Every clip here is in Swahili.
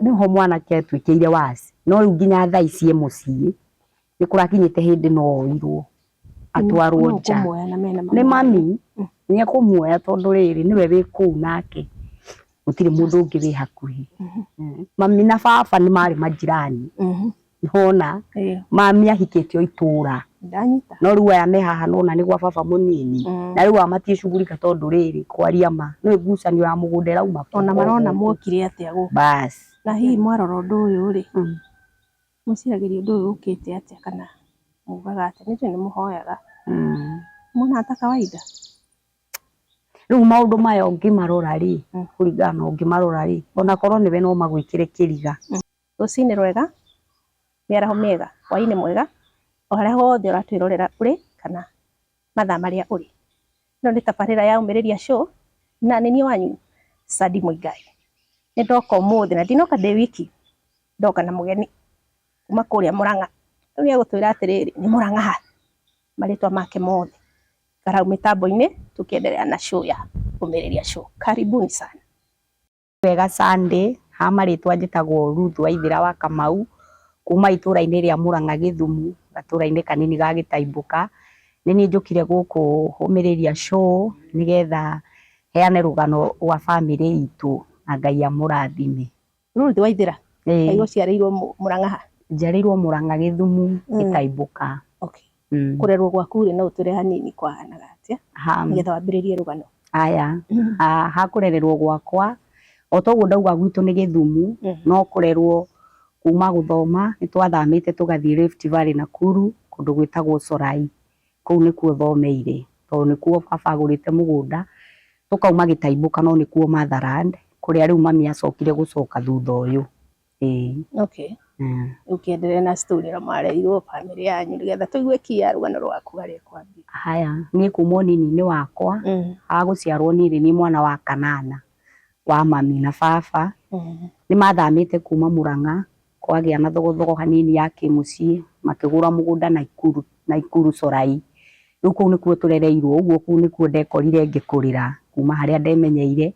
niho mwanake atwikire wasi no riu nginya thaa ici mucii ni kurakinyite hindi no oirwo atwarwo nja ni mami ni akumuoya tondu riri niwe wi kuu nake gutire mundu ungi wi hakuhi mami na baba ni mari majirani hona mami ahikitio itura ndanyita no riu aya me haha nona ni gwa baba munini na riu amatie shughulika tondu riri kwaria ma no ngucanio ya mugunda irauma ona marona mwokire atia go bas na hii mwarora undu uyu ri muciragiria undu uyu ukite atia kana mugaga atia nicio ni muhoyaga muna hata kawaida riu maundu maya ungimarora ri kuringana ungimarora ri ona korwo niwe no magwikire kiriga rucini rwega miaraho miega hwaini mwega oharia hothe uratwirorera uri kana mathaa maria uri no ni tabarira ya umiriria show na nini wanyu Sadi Muigai ni ndoka umuthi na ndinoka ndi wiki ndoka na mugeni kuma kuria Murang'a ni agutwira atiriri ni Murang'a ha maritwa make mothe karau mitambo-ini tukiendelea na show ya umiriria show karibuni sana wega Sunday ha maritwa njitagwo Ruth Waithira wa Kamau kuma itura-ini ria Murang'a Githumu gatura-ini kanini ga Gitaimbuka ni njukire guku umiriria show nigetha heane rugano rwa family itu na Ngai amurathime. Ruth Waithira aigo ciareirwo Murang'a ha njareirwo Murang'a Githumu Gitaimbuka kurerwo gwaku ri no uture hanini kwa hanaga atia nigetha wambiririe rugano aya ha kurererwo gwakwa otoguo ndauga gwitu ni Githumu no kurerwo kuma guthoma ni twathamite tugathie Rift Valley Nakuru kundu gwitagwo Sorai kuu ni kuo thomeire tondu ni kuo baba agurite mugunda tukauma Gitaimbuka no ni kuo Motherland kuria riu mami acokire gucoka thutha uyu okay ukiendelea na story ya mareirwo family yanyu nigetha tuigue kia rugano rwaku haria kwambia haya ni kuma nini wakwa aguciarwo niri ni mwana wa kanana wa mami na baba ni mathamite kuma Murang'a kwagia na thogothogo hanini ya kimucii makigura mugunda Naikuru Sorai riu kuu ni kuo turereirwo uguo kuu ni kuo ndekorire ngikurira kuma haria ndemenyeire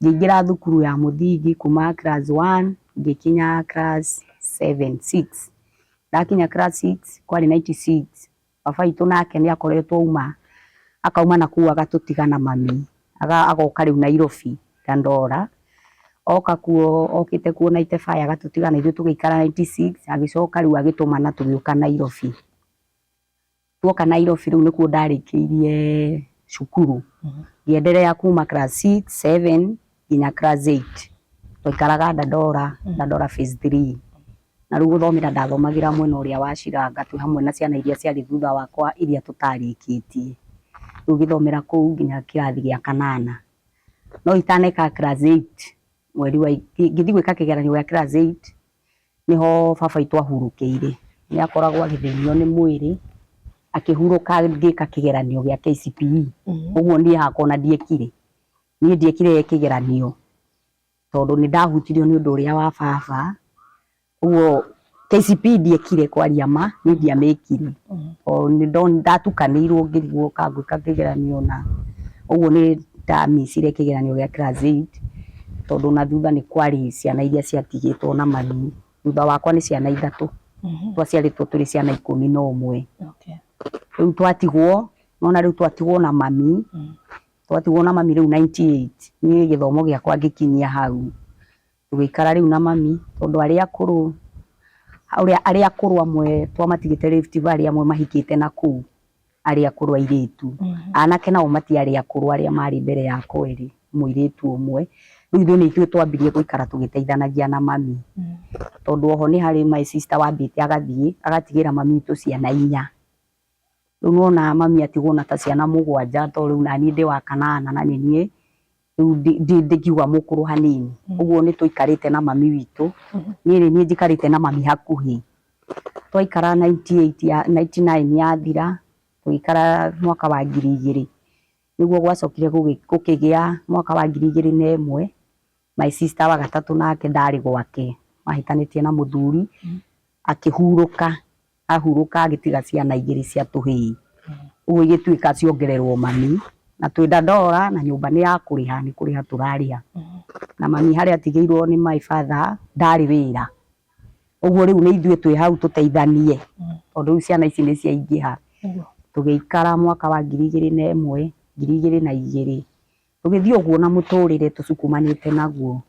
ngingira thukuru ya muthingi kuma class 1 ngikinya class 6 ndakinya class 6 kwari 96 baba itu nake ni akoretwo uma akauma na kuo agatutiga na mami agoka riu Nairobi Dandora oka kuo okite kuo 95 agatutiga na ithu tugiikara 96 agicoka riu agitumana tugiuka Nairobi tuoka Nairobi riu nikuo ndarikiirie cukuru ngiendelea kuma class 6 7 nginya class 8 tuikaraga Dandora phase 3 na riu guthomera ndathomagira mwena uria wa Shiranga tu hamwe na ciana iria ciari thutha wakwa iria tutarikitie riu githomera kuu nginya kirathi gia kanana no itaneka class 8 mweri wa ngithi gwika kigeranio gia class 8 niho baba itu ahurukiire ni akoragwo agithinio ni mwiri akihuruka ngika kigeranio gia KCPE uguo ni hakona ndiekire ni ndiekire kigeranio tondu ni ndahutirio ni undu uria wa baba uguo KCPE ndiekire kwaria ma ni ndiamekire o ni ndatukanirwo ngirigwo kangwika kigeranio na uguo ni ndamicire kigeranio gia class 8 tondu na thutha ni kwari ciana iria ciatigitwo na mami thutha wakwa ni ciana ithatu twaciaritwo turi ciana 11 riu twatigwo nona riu twatigwo na mami riu 98 ni githomo giakwa ngikinyia hau tugikara riu na mami tondu aria akuru amwe twamatigite Rift Valley amwe mahikite na kuu aria akuru airitu anake nao matiari akuru aria mari mbere yakwa eri muiritu umwe riu ithuĩ ni ithuĩ twambirie guikara tugiteithanagia na mami tondu oho ni hari my sister wambite agathie agatigira mami itu ciana 4 riu nona mami atigwo na ta ciana 7 tondu riu nani ndi wa kanana na nie riu ndigiwa mukuru hanini uguo ni tuikarite na mami witu ni njikarite na mami hakuhi twaikara 99 yathira tuikara mwaka wa 2000 niguo gwacokire gukigia mwaka wa 2001 my sister wa gatatu nake ndari gwake mahitanitie na muthuri akihuruka agitiga ciana 2 cia tuhii uguo igituika ciongererwo mami na twi Dandora na nyumba ni ya kuriha ni kuriha turaria na mami haria atigeirwo ni my father ndari wira uguo riu ni ithue twi hau tuteithanie tondu ciana ici ni ciaingiha tugiikara mwaka wa 2001 2002 tugithii uguo na muturire tusukumanite naguo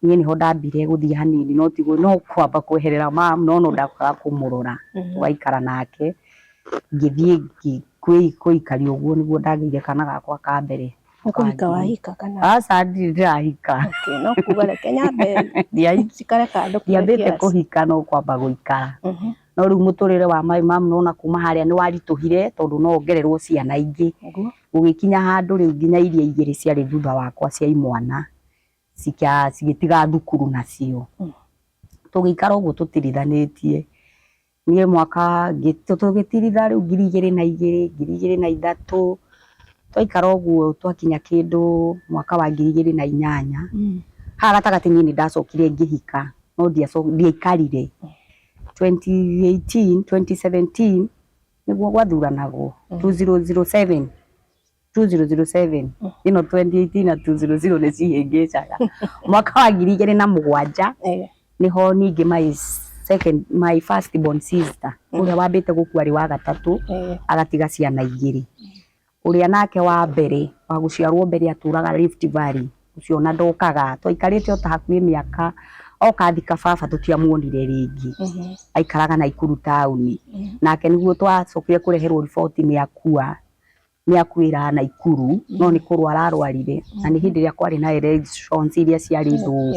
nie niho ndambire guthii hanini no tiguo no kwamba kweherera mam no ndakaga kumurora waikara nake ngithii kuikari uguo niguo ndagire kana gakwa ka mbere ukuhika wahika kana asa ndirahika no kuga Kenya be cikare kandu ndiambite kuhika no kwamba guikara no riu muturire wa my mam no na kuma haria ni warituhire tondu no ongererwo ciana ingi ugikinya handu riu nginya iria igiri ciari thutha wakwa cia imwana cigitiga thukuru nacio tugikara uguo tutirithanetie nie mwaka tugitiritha riu 2002 2003 twaikara uguo twakinya kindu mwaka wa 2008 ha gatagati nie ndacokire ngihika no ndiaikarire 2017 niguo gwathuranagwo 2007 ino 2018 na 2000 ni cihingicaga mwaka wa 2007 niho ningi my first born sister uria wambite gukua ri wa gatatu agatiga ciana igiri uria nake wa mbere wa guciarwo mbere aturaga Rift Valley ucio na ndokaga twaikarite ota hakuhi miaka okathika baba tutiamuonire ringi aikaraga na Ikuru town nake niguo twacokire kureherwo report ni akua ni akuira na Ikuru no ni kurwara arwarire na ni hindi ria kwari na elections iria ciari thuku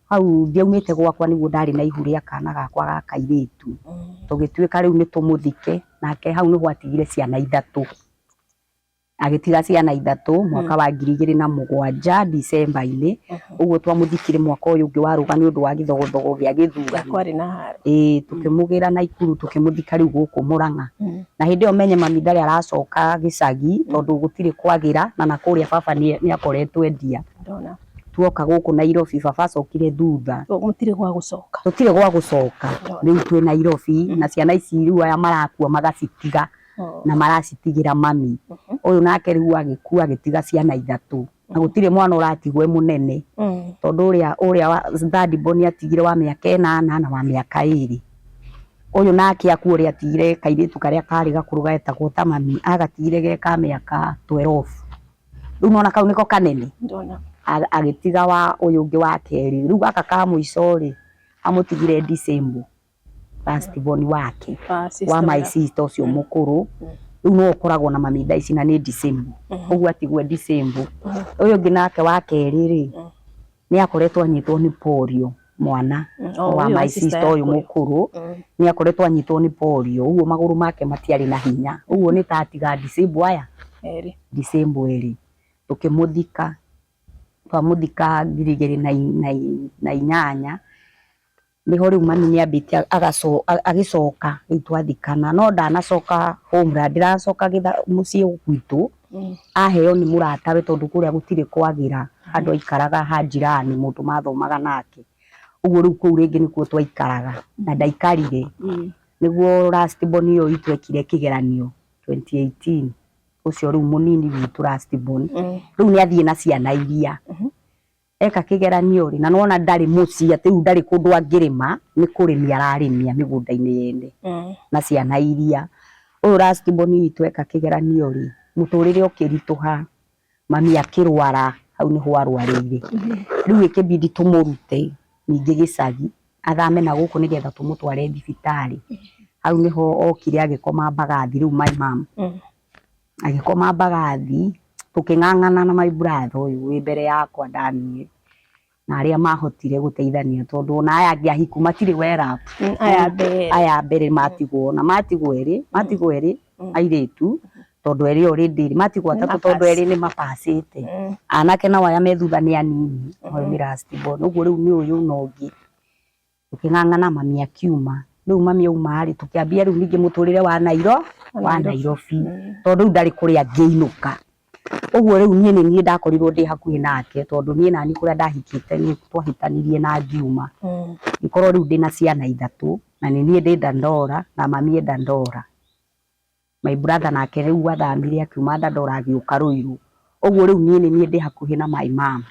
hau ndiaumite gwakwa niguo ndari na ihu ria kana gakwa ga kairitu tugituika riu ni tumuthike nake hau niho atigire ciana ithatu agitiga ciana ithatu mwaka wa 2007 December-ini uguo twamuthikire mwaka uyu ungi waruga ni undu wa githogothogo gia githura kwari na haro tukimugira na Ikuru tukimuthika riu guku Murang'a na hindi o menye mami ndari aracoka gicagi tondu gutire kwagira na nakuria baba ni akoretwo endia ndona tuoka guku Nairobi baba acokire thutha mutire gwa gucoka tutire gwa gucoka riu twi Nairobi na ciana ici riu aya marakua magacitiga na maracitigira mami uyu nake riu agikua agitiga ciana ithatu na gutire mwana uratigwe munene tondu uria third born atigire wa miaka 8 na wa miaka 2 uyu nake akua uri atigire kairitu karia kari gakuru getagwo ta mami agatigire ge ka miaka 12 riu nona kau niko kanene ndona agitiga wa uyu ungi wa keri riu aka ka muico ri amutigire December last born wake wa my sister ucio mukuru riu no ukoragwo na mami ici na ni December uguo atigwe December uyu ungi nake wa keri ri ni akoretwo anyitwo ni polio mwana wa my sister uyu mukuru ni akoretwo anyitwo ni polio uguo maguru make matiari na hinya uguo ni tatiga December aya December eri tukimuthika twamuthika 2008 niho riu mami ni ambite agicoka itwathikana no ndanacoka homeland ndiracoka mucii gwitu aheo ni muratawe tondu kuria gutire kwagira andu aikaraga hajirani mundu mathomaga nake uguo riu kuu ringi nikuo twaikaraga na ndaikarire niguo last born iyo itwekire kigeranio 2018 ucio riu munini witu last born riu ni athie na ciana iria eka kigeranio ri na nona ndari muci ati u ndari kundu angirima ni kurimia ararimia migunda-ini yene na ciana iria uyu last born witu eka kigeranio ri muturire ukirituha mami akirwara hau niho arwarire riu ikibidi tumurute ningi gicagi athame na guku nigetha tumutware thibitari hau niho okire agikoma Mbagathi riu my mom agikoma Mbagathi tuking'ang'ana na my brother uyu wi mbere yakwa ndanie na aria mahotire guteithania tondu ona aya ngiahiku matire wera aya mbere matigwo na matigwo eri airitu tondu eri already matigwo atatu tondu eri ni mapacite anake na waya methutha ni anini oyo ni last born uguo riu ni uyu nongi tuking'ang'ana mami akiuma riu mami auma ari tukiambia riu ningi muturire wa Nairobi tondu ndari kuria ngeinuka uguo riu nie ndakorirwo ndi hakuhi nake tondu nie nani kuria ndahikite ni twahitanirie na ngiuma ikorwo riu ndina ciana ithatu na nie ndi Dandora na mami e Dandora my brother nake riu athamire akiuma Dandora agiuka Ruiru Oguo riu nie ndi hakuhi na my mom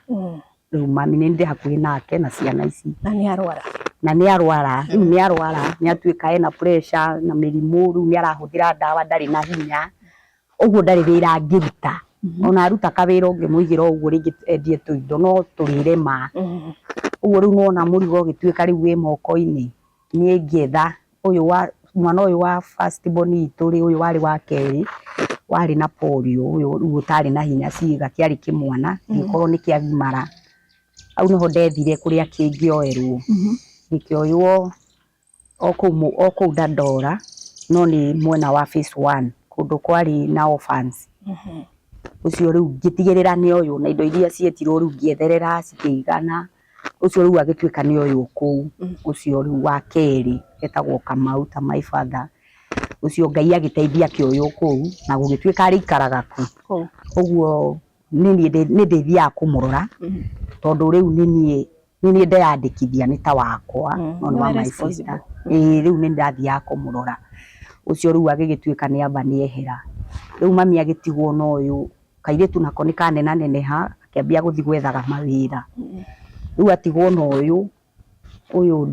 riu mami ni ndi hakuhi nake na ciana ici na ni arwara riu ni arwara ni atuika ena pressure na mirimu riu ni arahuthira dawa ndari na hinya oguo ndari wira angiruta ona aruta kawira ungi muigira oguo ringi endie tuindo no turirema oguo riu nona murigo gituika riu wi moko-ini ni ngietha uyu wa mwana uyu wa first born itu ri uyu wari wa keri wari na polio uyu riu utari na hinya ciiga kiari kimwana gikorwo ni kiagimara au niho ndethire kuria kingioerwo nikioywo oku Dandora no ni mwena wa phase 1 kundu kwari na orphans ucio riu gitigirira ni uyu na indo iria cietirwo riu gietherera cikigana ucio riu agituika ni uyu ku ucio riu wa keri etagwo Kamau ta my father ucio Ngai agiteithia kioyo ku na gugituika ari ikaraga ku oguo ni ndithia kumurora tondu riu ni ndeyandikithia ni ta wakwa no wa my sister riu ni ndathia kumurora ucio riu agigituika ni amba ni ehera riu mami agitigwo no uyu kairitu nako ni kanena neneha akiambia guthi gwethaga mawira riu atigwo no uyu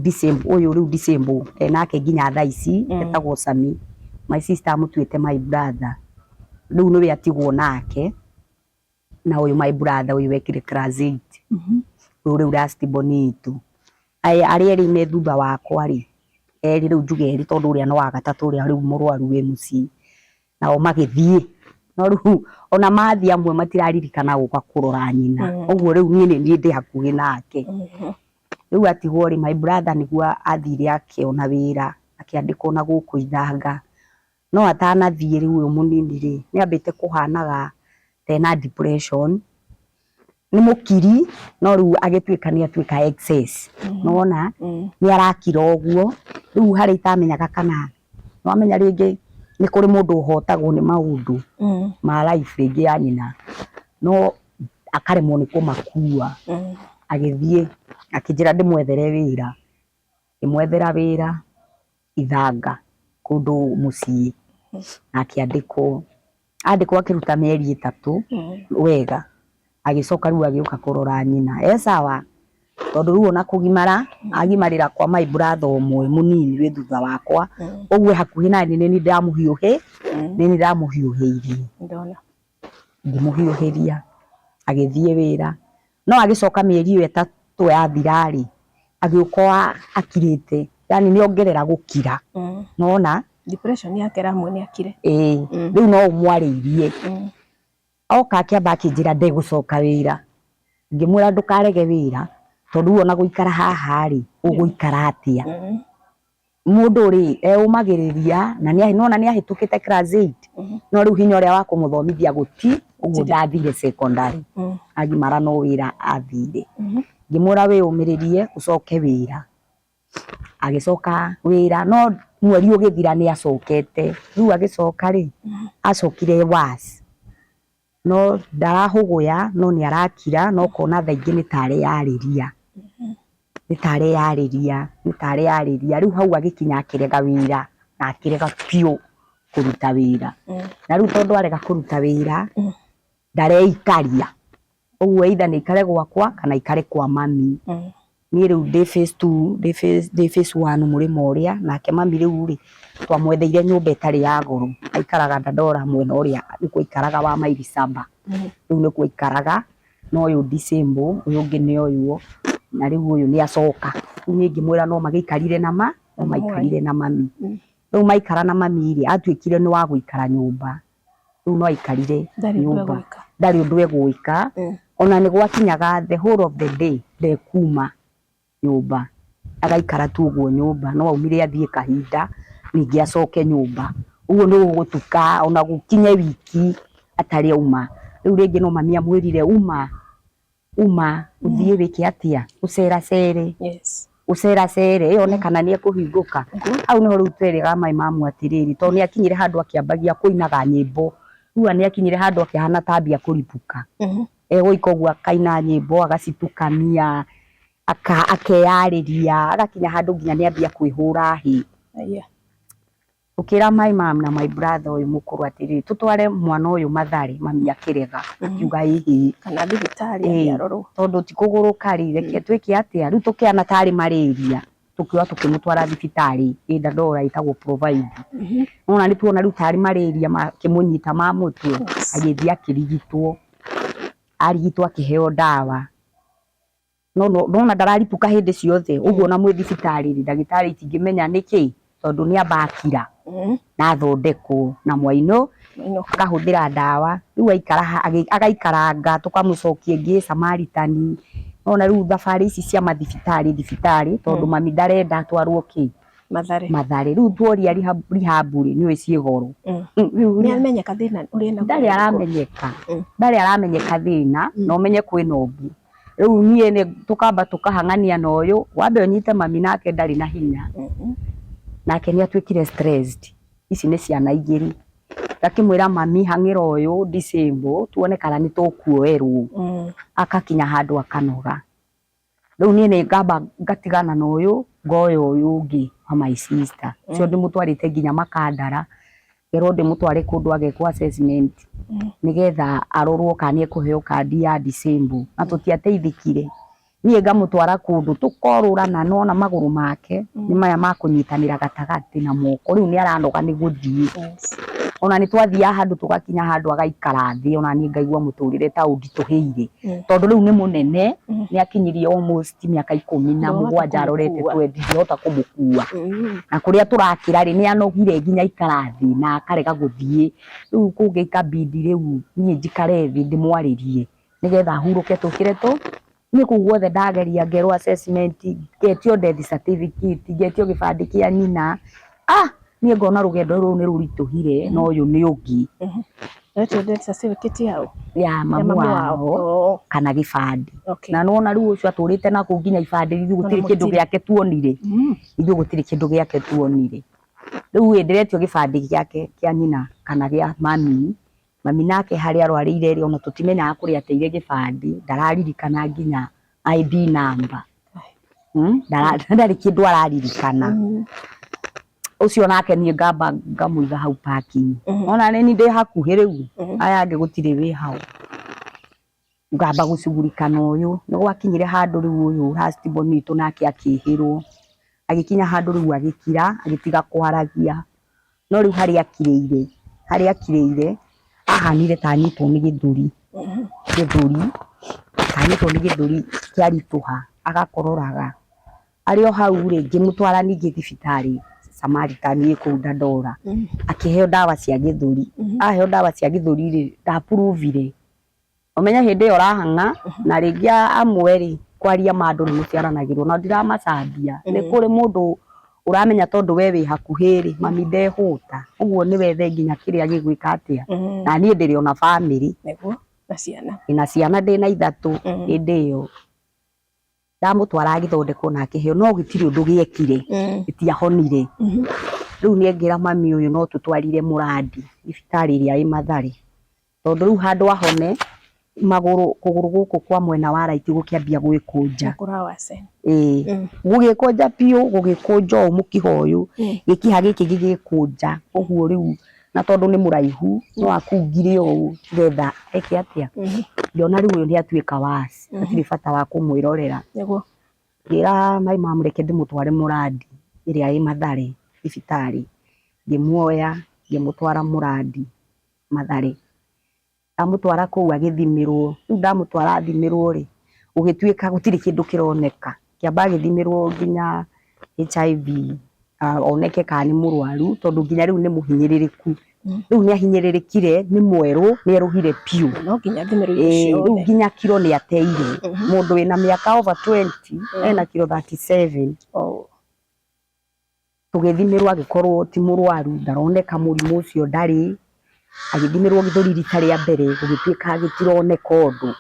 December enake nginya thaa ici etagwo Sami my sister amutuite my brother riu niwe atigwo nake na uyu my brother uyu wekire class 8 riu last born itu ari eri me thutha wakwa ri eri riu njugeri tondu uria no wa gatatu uria riu murwaru wi muci nao magithie no riu ona mathi amwe matiraririkana guka kurora nyina oguo riu nie ndi hakuhi nake riu atigwo ri my brother niguo athire akiona wira akiandikwo na guku ithanga no atanathie riu uyu munini ri ni ambite kuhanaga tena depression ni mukiri no riu agituika ni atuika excess nona ni arakira oguo riu hari itamenyaga kana no amenya ringi ni kuri mundu uhotagwo ni maundu ma life ringi ya nyina no akaremwo ni kumakua agithie akijira ndimwethere wira imwethera wira ithanga kundu mucii na akiandikwo akiruta mieri 3 wega agicoka riu agiuka kurora nyina sawa tondu riu ona kugimara agimarira kwa my brother umwe munini wi thutha wakwa oguo hakuhi nani ni ndamuhiuhiirie ndona ndimuhiuhiria agithie wira no agicoka mieri 3 yathirari agiuka akirite yani ni ongerera gukira nona depression yake ramwe ni akire riu no umwaririe oka akiamba akinjira ndigucoka wira ngimwira ndukarege wira tondu ona guikara haha ri uguikara atia mundu ri umagiriria na ni ahitukite class 8 no riu hinya uria wa kumuthomithia guti uguo ndathire secondary agimara no wira athire ngimwira wi umiririe ucoke wira agicoka wira no mweri ugithira ni acokete riu agicoka ri acokire was no ndarahuguya no ni arakira no kona thaingi ni tare yariria riu hau agikinya akirega wira na akirega pio kuruta wira na riu tondu arega kuruta wira ndareikaria oguo either ni ikare gwakwa kana ikare kwa mami ni riu ndi phase 2 ndi phase 1 murimo uria nake mami riu ri twamwetheire nyumba itari ya goro aikaraga Dandora mwena uria nikuo ikaraga wa maili 7 riu nikuo ikaraga no uyu December uyu ungi ni uyu na riu uyu ni acoka ni ngimwira no magikarire na maikarire na mami riu maikara na mami ri atuikire ni wa guikara nyumba riu no aikarire nyumba ndari undu egwika ona ni gwakinyaga the whole of the day ndekuma nyumba agaikara tu uguo nyumba no aumire athie kahinda ningi acoke nyumba uguo ni gutuka ona gukinye wiki atari uma riu ringi no mami amwirire uma uthie wiki atia ucera cere yonekana ni ekuhinguka au niho riu tweriga my mamu atiriri to ni akinyire handu akiambagia kuinaga nyimbo riu ni akinyire handu akihana tambia kuripuka guika uguo akaina nyimbo agacitukania akeyariria agakinya handu nginya ni ambia kwihura hi ukira my mom na my brother uyu mukuru atiri tutware mwana uyu Mathare mami akirega akiuga hihi kana thibitari arorwo tondu ti kuguruka ri reke twike atia riu tukiana tari malaria tukiwa tukimutwara thibitari ida ndora itagwo provide nona ni tuona riu tari malaria makimunyita ma mutwe agithia kirigitwo arigitwo akiheo dawa nona ndararituka hindi ciothe uguo na mwi thibitari ndagitari itingimenya niki tondu ni ambakira na thondeko na mwaino akahuthira dawa riu agaikaranga tukamucokie ngi Samaritani nona riu thabari ici cia thibitari tondu mami ndarenda twarwo ki Mathare riu tuoria rihaburi ni cie goro ni amenyeka thina uri na ndari aramenyeka thina no menye kwina ungi riu nie ni tukamba tukahangania na uyu wambe unyite mami nake ndari na hinya nake ni atwikire stressed ici ni ciana igiri ndakimwira mami hangira uyu December tuone kana ni tukuoerwo akakinya handu akanoga riu nie ni ngamba ngatigana na uyu ngoyo uyu ungi wa my sister cio ndimutwarite nginya Makandara gero ndimutware kundu agekwo assessment nigetha arorwo kana ekuheo kandi ya December na tutiateithikire nie ngamutwara kundu tukorurana nona maguru make ni maya makunyitanira gatagati na moko riu ni aranoga ni guthii ona ni twathia handu tugakinya handu agaikara thi ona ni ngaigua muturire ta undituhire tondu riu ni munene ni akinyirie almost miaka 17 arorete twendi hota kumukua na kuria turakira ri ni anogire nginya ikarathi na akarega guthii riu kungi ikabidi riu ni njikare thi ndimwaririe nigetha huruke tukire tu ni kuguothe ndageria ngerwo assessment getio death certificate getio gibandi kia nyina ni ngona rugendo ru ni rurituhire no uyu ni ungi getio death certificate yao ya mamu wao kana gibandi na nona riu ucio aturite na kunginya ibandi riu gutiri kindu giake tuonire ithu gutiri kindu giake tuonire riu ndiretio gibandi giake kia nyina kana gia mami nake hari arwarire ri ona tutimenya kuria ateire gibandi ndararirikana nginya ID number ndari kindu araririkana ucio nake ni ngamba ngamuiga hau parking ona ni ndi hakuhi riu aya angi gutire wi hau ngamba gucugurikana uyu ni gwakinyire handu riu uyu last born itu nake akihirwo agikinya handu riu agikira agitiga kwaragia no riu hari akirire ahanire tanyitwo ni githuri tanyitwo ni githuri kiarituha agakororaga ario hau ri ngimutwara ningi thibitari Samaritani kunda ndora akiheo dawa cia githuri aheo dawa cia githuri ri ndapuruvire omenya hindi yo rahanga na ringia amweri kwaria mandu ni muciaranagirwo na ndiramacambia ni kuri mundu uramenya tondu we wi hakuhiri mami ndehuta uguo ni wethe nginya kiria gigwika atia na nie ndiri ona family neguo na ciana ndina 3 hindi yo ndamutwara githondeko na akiheo no gitiri undu giekire gitiahonire riu ni ngira mami uyu no tutwarire muradi thibitari iria i Mathare tondu riu handu ahone kuguru guku kwa mwena wa right gukiambia gwikunja gugikunja piu gugikunja mukiho uyu gikiha giki gigikunja uguo riu na tondu ni muraihu no akungire uyu getha eke atia ndiona riu ni atuika wasi atiri bata wa kumwirorera niguo ngira mai mamureke ndimutware muradi iria i Mathare thibitari ngimuoya ngimutwara muradi Mathare amutwara kuu agithimirwo riu ndamutwara athimirwo ri ugituika gutiri kindu kironeka kiamba githimirwo nginya HIV oneke kani murwaru tondu nginya riu ni muhinyiririku riu ni ahinyirirekire ni mweru ni eruhire piu no nginya thimirwo icio riu nginya kiro ni ateire mundu wina miaka over 20 ena kiro 37 tugithimirwo agikorwo ti murwaru ndaroneka murimu ucio ndari agithimirwo githuri rita ria mbere gugituika agitironeka undu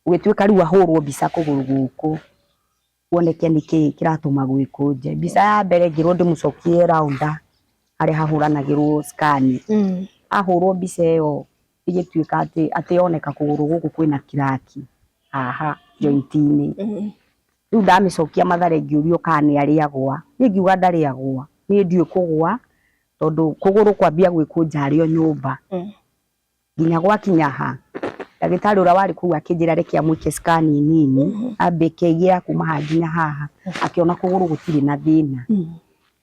ugituika riu ahurwo mbica kuguru guku woneke niki kiratuma gwikunje mbica ya mbere ngirwo ndimucokie raunda ari hahuranagirwo scan ahurwo mbica iyo igituika ati yoneka kuguru guku kwina kiraki joint-ini riu ndamicokia Mathare ngiurio kana ari agwa ni ngiuga ndari agwa ni ndiu kugwa tondu kuguru kwambia gwikunja ario nyumba nginya gwakinya ha ndagitari ura wari kuu akinjira reke amuike scan nini ambe keigira kuma ha nginya haha akiona kuguru gutiri na thina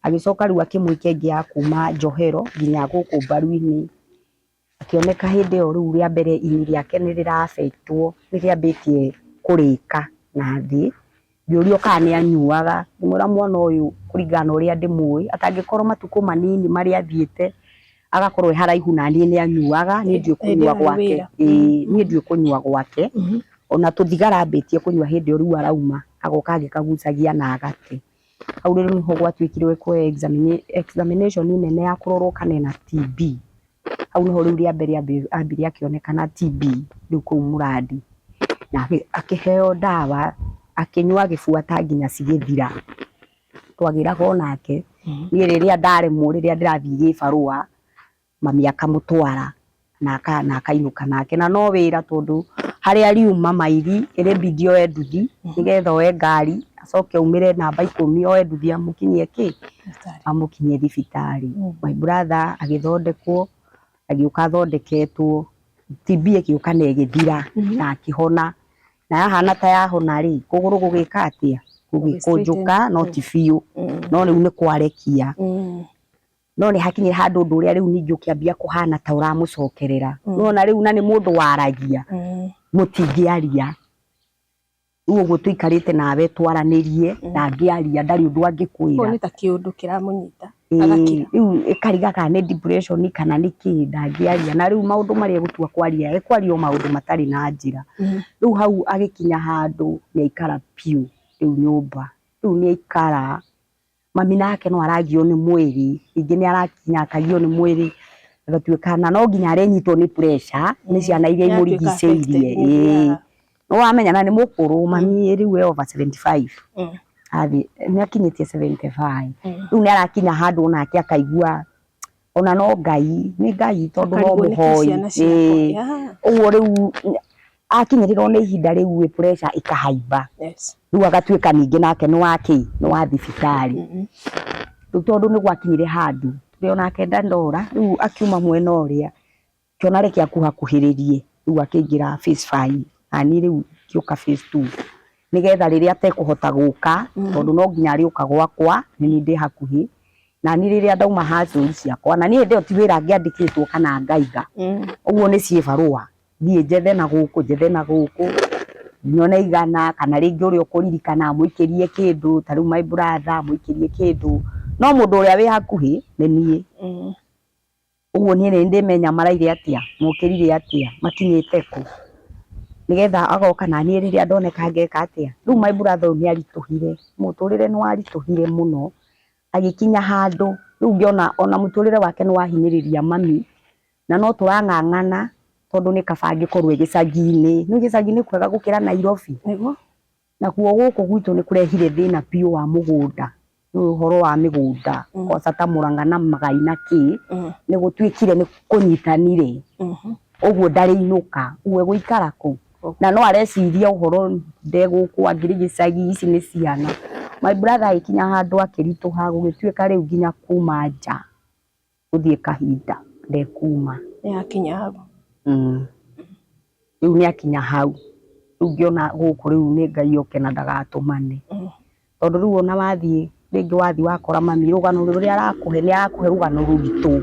agicoka riu akimuike ngia kuma njohero nginya guku mbaru-ini akioneka hindi o riu ria mbere ini riake ni rirafeitwo ni riambitie kurika na thi ndiurio kana ni anyuaga ndimwira mwana uyu kuringana uria ndimui atangikorwo matuko manini mari athiete agakorwo haraihu na ni anyuaga ni ndui kunyua gwake ni ndui kunyua gwake ona tuthigara ambitie kunyua hindi o riu arauma agoka agikagucagia na agate au riu niho gwatuikirwe kwa examination nene ya kurorwo kana na TB au niho riu ria mbere ambiria akionekana TB riu kuu Muradi na akiheo dawa akinyua gifuata nginya cigithira twagiraga nake ni riria ndaremwo riria ndirathii gibarua mami akamutwara na akainuka nake na no wira tondu haria riuma mairi iri bidi oe nduthi nigetha oe ngari acoke umire namba 10 oe nduthi amukinyie amukinyie thibitari my brother agithondekwo agiuka thondeketwo TB ikiuka na igithira na akihona na hana ta yahona ri kuguru gugika atia gugikunjuka no ti biu no riu ni kwarekia no ni hakinyira handu ndu ria riu ningi ukiambia kuhana ta uramucokerera nona riu na ni mundu waragia mutingiaria uguo tuikarite nawe twaranirie na ngiaria ndari undu angikwira ni ta kiundu kiramunyita agakira riu ikariga kana ni depression kana ni ki ndangiaria na riu maundu mari gutua kwaria ekwario maundu matari na njira riu hau agikinya handu ni ikara piu riu nyumba riu ni ikara mami nake no aragio ni mwiri ingi ni arakinya akagio ni mwiri agatuikana no nginya arenyitwo ni pressure ni ciana iria imurigiceirie no wamenya na ni mukuru mami riu we over 75 athi ni akinyitie 75 riu ni arakinya handu nake akaigua ona no ngai ni ngai tondu no muhoi uguo riu akinyirirwo ni ihinda riu we pressure ikahaimba riu agatuika ningi nake ni wa thibitari riu tondu ni gwakinyire handu rio nake ndandora riu akiuma mwena uria kiona reke akuhakuhiririe riu akingira phase 5 ani riu kiuka phase 2 nigetha riria atekuhota guka tondu no nginya ariuka gwakwa ni ndi hakuhi na ni riria ndauma hacu ciakwa na ni ndio ti wira ngiandikitwo kana ngaiga uguo ni cie barua thie njethe na guku nyone igana kana ringi uri ukuririkana amuikirie kindu ta riu my brother amuikirie kindu no mundu uria wi hakuhi ni nie uguo ni ndimenya maraire atia mukirire atia makinyite ku nigetha agoka na ni riria ndoneka ngeka atia riu my brother ni arituhire muturire ni warituhire muno agikinya handu riu ngiona ona muturire wake ni wahinyiriria mami na no turang'ang'ana tondu ni kabangi korwe gicagi-ini ni gicagi-ini kwega gukira Nairobi nego na kuo guku gwitu ni kurehire thina piu wa mugunda ni uhoro wa migunda kwa sata Murang'a na Magai na ki ni gutwikire ni kunyitanire uguo ndari inuka uwe guikara ku na no areciria uhoro ndeguku angiri gicagi ici ni ciana my brother ikinya handu akirituha gugituika riu nginya kuma nja uthie kahinda ndekuma ni akinya hau riu ni akinya hau riu ngiona guku riu ni Ngai oke na ndagatumane tondu riu ona wathie ringi wathi wakora mami rugano ruria arakuhe ni arakuhe rugano ruritu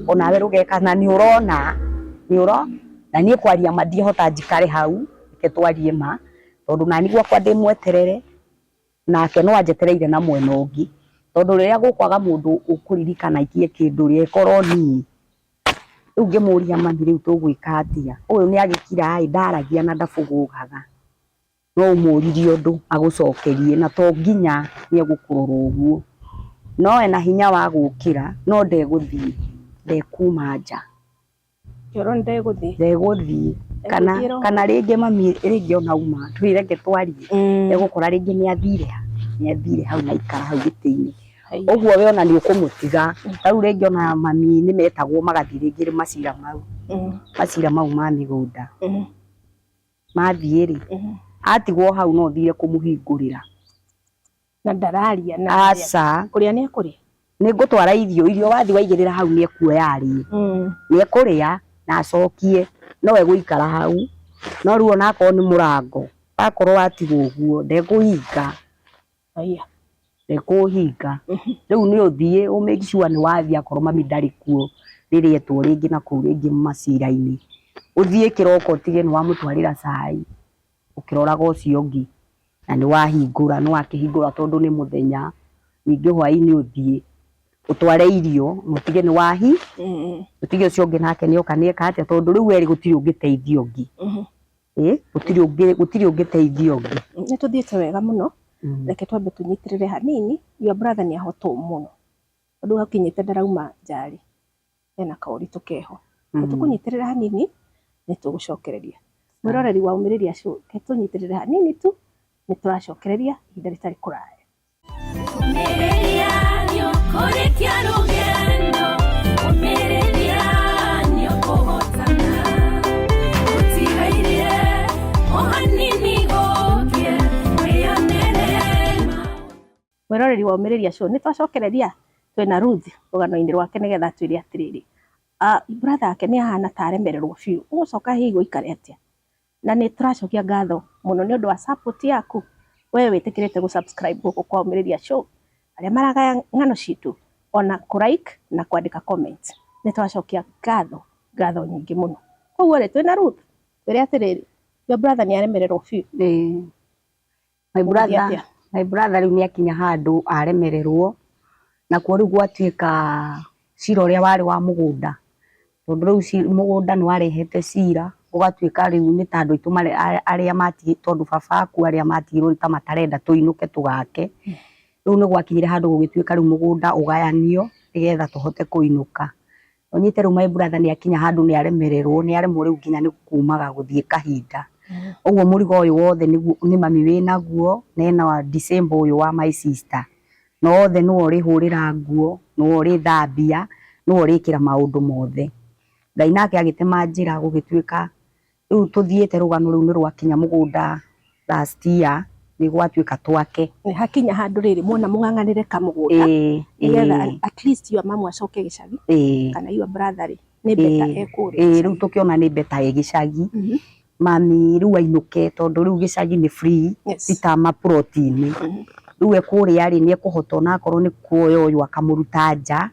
onawe rugeka na ni urona na ni kwaria madie hota njikare hau ke twarie ma tondu nani gwakwa ndimweterere nake no anjetereire na mwena ungi tondu riria gukwaga mundu ukuririkana ikie kindu ria ikorwo ni riu ngimuria mami riu tugwika atia uyu ni agikira ndaragia na ndabugugaga no umuririe undu agucokerie na to nginya ni egukurora uguo no ena hinya wa gukira no ndeguthii ndekuma nja kioro ndeguthii kana ringi mami ringi ona uma twirege twarie egukora ringi ni athire hau na ikara hau giti-ini uguo we ona ni ukumutiga riu ringi ona mami ni metagwo magathi ringi macira mau ma migunda mathie ri atigwo hau no thire kumuhingurira na ndararia na aca kuria ni akuria nĩ ngũtwara irio wathi waigĩrĩra hau nĩ ekuoya arĩe nĩ ekũrĩa na acokie no egũikara hau no rĩu ona akorwo nĩ mũrango akorwo watigwo ũguo ndekũhinga ndekũhinga rĩu nĩ ũthiĩ make sure nĩ wathi akorwo mami ndarĩ kuo rĩrĩa etwo rĩngĩ na kũu rĩngĩ macira-inĩ ũthiĩ kĩroko ũtige nĩ wamũtwarĩra cai ũkĩroraga ũcio ũngĩ na nĩ wahingũra nĩ wakĩhingũra tondũ nĩ mũthenya ningĩ hwaĩ-inĩ ũthiĩ ũtware irio na ũtige nĩ wahi ũtige ũcio ũngĩ nake nĩoka nĩeka atĩa tondũ rĩu erĩ gũtirĩ ũngĩteithia ũngĩ gũtirĩ ũngĩteithia ũngĩ nĩ tũthiĩte wega mũno reke twambe tũnyitĩrĩre hanini your brother nĩ ahotwo mũno tondũ hakinyĩte ndarauma njarĩ ena kaũritũ keho tũkũnyitĩrĩra hanini nĩ tũgũcokereria mwĩroreri wa Ũmĩrĩria Show ke tũnyitĩrĩre hanini tu nĩ tũracokereria ihinda rĩtarĩ kũraya. Ũmĩrĩria nĩ ũkũrĩkia rũgendo Ũmĩrĩria nĩ ũkũhotana ũtigairie o hanini gũkĩe wĩonere. Mwĩroreri wa Ũmĩrĩria Show nĩ twacokereria twĩna Ruth rũgano-inĩ rwake nĩgetha twĩre atĩrĩrĩ brother ake nĩ ahana ta aremererwo biũ ũgũcoka hihi gũikare atĩa na nĩ tũracokia ngatho mũno nĩ ũndũ wa support yaku wewe wĩtĩkĩrĩte gũ-subscribe gũkũ kwa Ũmĩrĩria Show arĩa maragaya ng'ano citũ ona kũ-like na kwandĩka comment nĩ twacokia ngatho nyingĩ mũno koguo rĩ twĩna Ruth twĩre atĩrĩrĩ your brother nĩ aremererwo biũ my brother rĩu nĩ akinya handũ aremererwo nakuo rĩu gwatuĩka cira ũrĩa warĩ wa mũgũnda tondũ rĩu mũgũnda nĩ warehete cira ũgatuĩka rĩu nĩ ta andũ aitũ arĩa matigĩ tondũ baba aku arĩa matigirwo ta matarenda tũinũke tũgake rĩu nĩ gwakinyire handũ gũgĩtuĩka rĩu mũgũnda ũgayanio nĩgetha tũhote kũinũka onyite rĩu my brother nĩ akinya handũ nĩ aremererwo nĩ aremwo rĩu nginya nĩ kumaga gũthiĩ kahinda ũguo mũrigo ũyũ wothe nĩ mami wĩnaguo na ena December ũyũ wa my sister no wothe nĩwe ũrĩhũrĩra nguo nĩwe ũrĩthambia nĩwe ũrĩkĩra maũndũ mothe Ngai nake agĩtema njĩra gũgĩtuĩka rĩu tũthiĩte rũgano rũu nĩ rwakinya mũgũnda last year nĩ gwatuĩka twake nĩ hakinya handũ rĩrĩ mwona mũng'ang'anĩre kamũgũnda nĩgetha at least your mama acoke gĩcagi kana your brother nĩ beta ekũrĩa rĩu tũkĩona nĩ beta gĩcagi mami rĩu ainũke tondũ rĩu gĩcagi nĩ free titama protein rĩu ekũrĩa rĩ nĩ ekũhota ona akorwo nĩ kuoya ũyũ akamũruta nja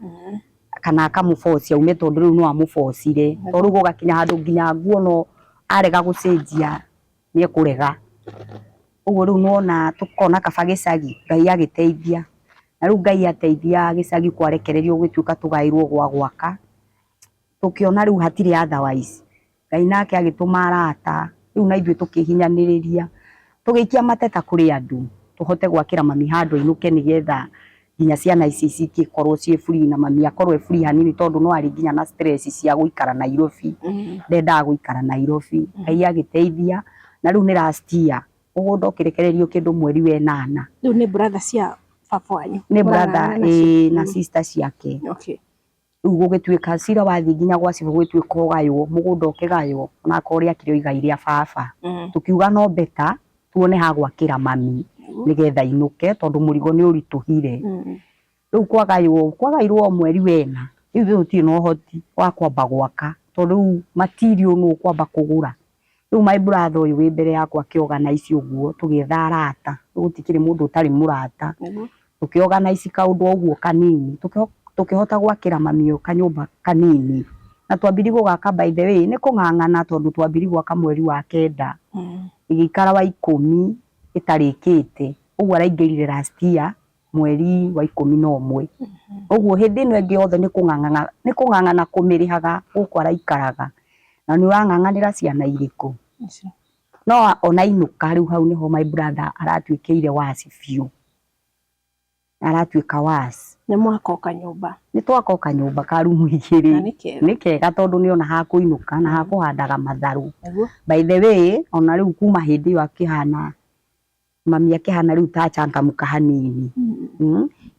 kana akamũbocia ume tondũ rĩu no amũbocire tondũ rĩu gũgakinya handũ nginya nguo no arega gũcenjia nĩ ekũrega ũguo rĩu nona tũkona kaba gĩcagi Ngai agĩteithia na rĩu Ngai ateithia gĩcagi kwarekererio gũtuĩka tũgaĩrwo gwa gwaka tũkĩona rĩu hatirĩ otherwise Ngai nake agĩtũma arata rĩu na ithuĩ tũkĩhinyanĩrĩria tũgĩikia mateta kũrĩ andũ tũhote gwakĩra mami handũ ainũke nĩgetha nginya ciana ici cingĩkorwo ciĩ free na mami akorwo free hanini tondũ no arĩ nginya na stress cia gũikara Nairobi ndendaga gũikara Nairobi Ngai agĩteithia na rĩu nĩ last year mũgũnda ũkĩrekererio kĩndũ mweri wa 8 rĩu nĩ brother cia baba wanyu nĩ brother na sister ciake rĩu gũgĩtuĩka cira wathiĩ nginya gwa cibũ gũgĩtuĩka ũgaywo mũgũnda ũkĩgaywo ona akorwo akĩrĩ igai rĩa baba tũkiuga no beta tuone ha gwakĩra mami nĩgetha inũke tondũ mũrigo nĩ ũritũhire rĩu kwagairwo mweri wena rĩu tũtirĩ na ũhoti wa kwamba gwaka tondũ rĩu material nũ kwamba kũgũra rĩu my brother ũyũ wĩ mbere yakwa akĩorganize ũguo tũgĩetha arata gũtikĩrĩ mũndũ ũtarĩ mũrata tũkĩorganize kaũndũ ũguo kanini tũkĩhota gwakĩra mami ũyũ kanyũmba kanini na twambiri gũgaka by the way nĩ kũng'ang'ana tondũ twambiri gwaka mweri wa 9 igĩikara wa 10 ĩtarĩkĩte ũguo araingĩrire last year mweri wa 11 ũguo hĩndĩ ĩno ĩngĩ yothe nĩ kũng'ang'ana kũmĩrĩhaga gũkũ araikaraga na nĩ ũrang'ang'anĩra ciana irĩkũ no ona inũka rĩu hau nĩho my brother aratuĩkĩire wasi biũ aratuĩka wasi nĩ mwakoka nyũmba nĩ twakoka nyũmba ka rumu igĩrĩ nĩ kega tondũ nĩ ona ha kũinũka na ha kũhandaga matharũ by the way ona rĩu kuma hĩndĩ ĩyo akĩhana mami akĩhana rĩu ta changamuka hanini